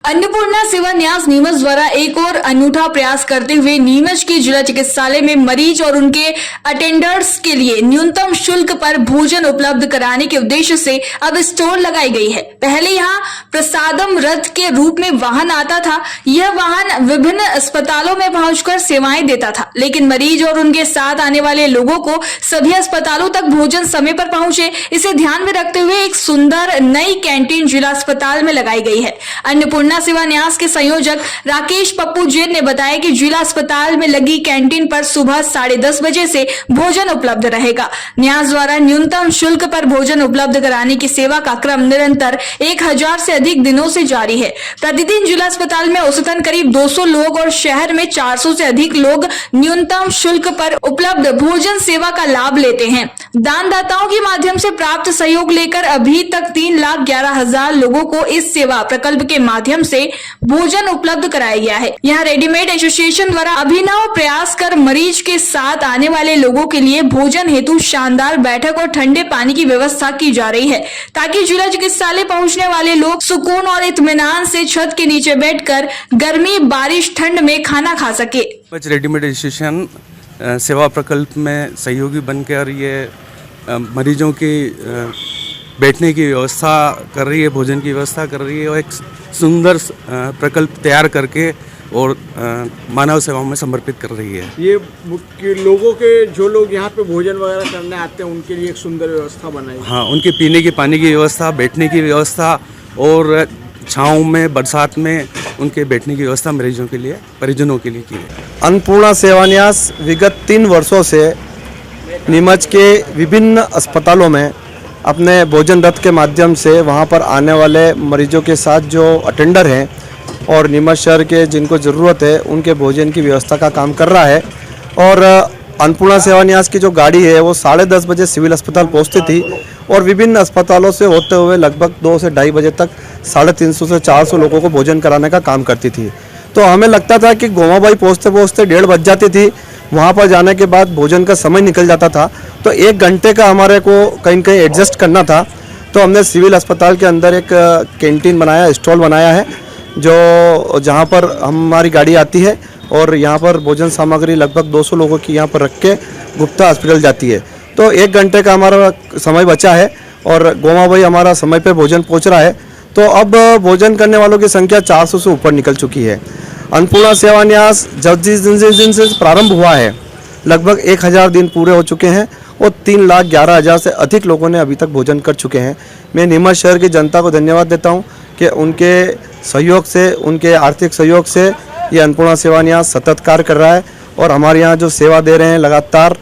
अन्नपूर्णा सेवा न्यास नीमच द्वारा एक और अनूठा प्रयास करते हुए नीमच के जिला चिकित्सालय में मरीज और उनके अटेंडर्स के लिए न्यूनतम शुल्क पर भोजन उपलब्ध कराने के उद्देश्य से अब स्टॉल लगाई गई है। पहले यहाँ प्रसादम रथ के रूप में वाहन आता था। यह वाहन विभिन्न अस्पतालों में पहुंचकर सेवाएं देता था, लेकिन मरीज और उनके साथ आने वाले लोगों को सभी अस्पतालों तक भोजन समय पर पहुंचे, इसे ध्यान में रखते हुए एक सुंदर नई कैंटीन जिला अस्पताल में लगाई गई है। अन्नपूर्णा सेवा न्यास के संयोजक राकेश पप्पू जैन ने बताया कि जिला अस्पताल में लगी कैंटीन पर सुबह 10:30 बजे से भोजन उपलब्ध रहेगा। न्यास द्वारा न्यूनतम शुल्क पर भोजन उपलब्ध कराने की सेवा का क्रम निरंतर 1000 से अधिक दिनों से जारी है। प्रतिदिन जिला अस्पताल में औसतन करीब 200 लोग और शहर में 400 से अधिक लोग न्यूनतम शुल्क पर उपलब्ध भोजन सेवा का लाभ लेते हैं। दानदाताओं के माध्यम से प्राप्त सहयोग लेकर अभी तक 3,11,000 लोगों को इस सेवा प्रकल्प के माध्यम से भोजन उपलब्ध कराया गया है। यहाँ रेडीमेड एसोसिएशन द्वारा अभिनव प्रयास कर मरीज के साथ आने वाले लोगों के लिए भोजन हेतु शानदार बैठक और ठंडे पानी की व्यवस्था की जा रही है, ताकि जिला चिकित्सालय पहुंचने वाले लोग सुकून और इत्मीनान से छत के नीचे बैठकर गर्मी, बारिश, ठंड में खाना खा सके। रेडीमेड एसोसिएशन सेवा प्रकल्प में सहयोगी बनकर ये मरीजों की बैठने की व्यवस्था कर रही है, भोजन की व्यवस्था कर रही है और एक सुंदर प्रकल्प तैयार करके और मानव सेवाओं में समर्पित कर रही है। ये लोगों के जो लोग यहाँ पे भोजन वगैरह करने आते हैं उनके लिए एक सुंदर व्यवस्था बनाई। हाँ, उनके पीने के पानी की व्यवस्था, बैठने की व्यवस्था और छाँव में, बरसात में उनके बैठने की व्यवस्था मरीजों के लिए, परिजनों के लिए की है। अन्नपूर्णा सेवा न्यास विगत 3 वर्षों से नीमच के विभिन्न अस्पतालों में अपने भोजन रथ के माध्यम से वहां पर आने वाले मरीजों के साथ जो अटेंडर हैं और नीमच शहर के जिनको ज़रूरत है उनके भोजन की व्यवस्था का काम कर रहा है। और अन्नपूर्णा सेवा न्यास की जो गाड़ी है वो 10:30 बजे सिविल अस्पताल पहुंचती थी और विभिन्न अस्पतालों से होते हुए लगभग 2 से 2:30 बजे तक 350 से 400 लोगों को भोजन कराने का काम करती थी। तो हमें लगता था कि गोमाबाई पहुँचते पहुँचते 1:30 बज जाती थी। वहाँ पर जाने के बाद भोजन का समय निकल जाता था, तो 1 घंटे का हमारे को कहीं कहीं एडजस्ट करना था। तो हमने सिविल अस्पताल के अंदर एक कैंटीन बनाया, स्टॉल बनाया है, जो जहाँ पर हमारी गाड़ी आती है और यहाँ पर भोजन सामग्री लगभग 200 लोगों की यहाँ पर रख के गुप्ता हॉस्पिटल जाती है। तो 1 घंटे का हमारा समय बचा है और गोमाबाई हमारा समय पे भोजन पहुँच रहा है। तो अब भोजन करने वालों की संख्या 400 से ऊपर निकल चुकी है। अन्नपूर्णा सेवा न्यास जिस दिन से प्रारंभ हुआ है लगभग 1000 दिन पूरे हो चुके हैं और 3,11,000 से अधिक लोगों ने अभी तक भोजन कर चुके हैं। मैं नीमच शहर की जनता को धन्यवाद देता हूं कि उनके सहयोग से, उनके आर्थिक सहयोग से ये अन्नपूर्णा सेवा न्यास सतत कार्य कर रहा है और हमारे यहाँ जो सेवा दे रहे हैं लगातार,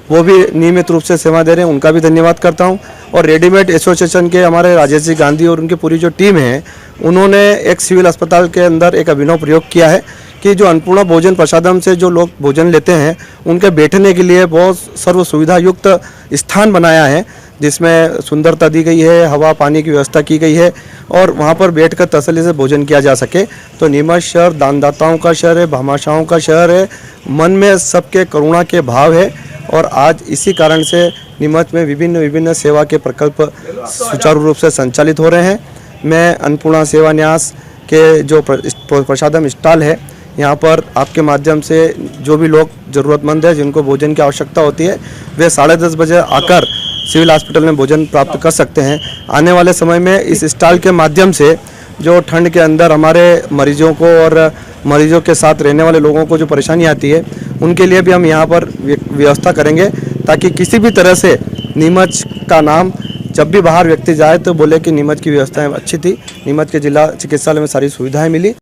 वो भी नियमित रूप से सेवा दे रहे हैं, उनका भी धन्यवाद करता हूं। और रेडीमेड एसोसिएशन के हमारे राजेश जी गांधी और उनकी पूरी जो टीम है, उन्होंने एक सिविल अस्पताल के अंदर एक अभिनव प्रयोग किया है कि जो अन्नपूर्णा भोजन प्रसादम से जो लोग भोजन लेते हैं उनके बैठने के लिए बहुत सर्व सुविधा युक्त स्थान बनाया है, जिसमें सुंदरता दी गई है, हवा पानी की व्यवस्था की गई है और वहाँ पर बैठकर तसल्ली से भोजन किया जा सके। तो नीमच शहर दानदाताओं का शहर है, भामाशाहों का शहर है, मन में सबके करुणा के भाव है और आज इसी कारण से नीमच में विभिन्न सेवा के प्रकल्प सुचारू रूप से संचालित हो रहे हैं। मैं अन्नपूर्णा सेवा न्यास के जो प्रसादम स्टॉल है, यहाँ पर आपके माध्यम से जो भी लोग ज़रूरतमंद है जिनको भोजन की आवश्यकता होती है, वे 10:30 बजे आकर सिविल हॉस्पिटल में भोजन प्राप्त कर सकते हैं। आने वाले समय में इस स्टॉल के माध्यम से जो ठंड के अंदर हमारे मरीजों को और मरीजों के साथ रहने वाले लोगों को जो परेशानी आती है, उनके लिए भी हम यहाँ पर व्यवस्था करेंगे, ताकि किसी भी तरह से नीमच का नाम जब भी बाहर व्यक्ति जाए तो बोले कि नीमच की व्यवस्थाएं अच्छी थी, नीमच के जिला चिकित्सालय में सारी सुविधाएं मिली।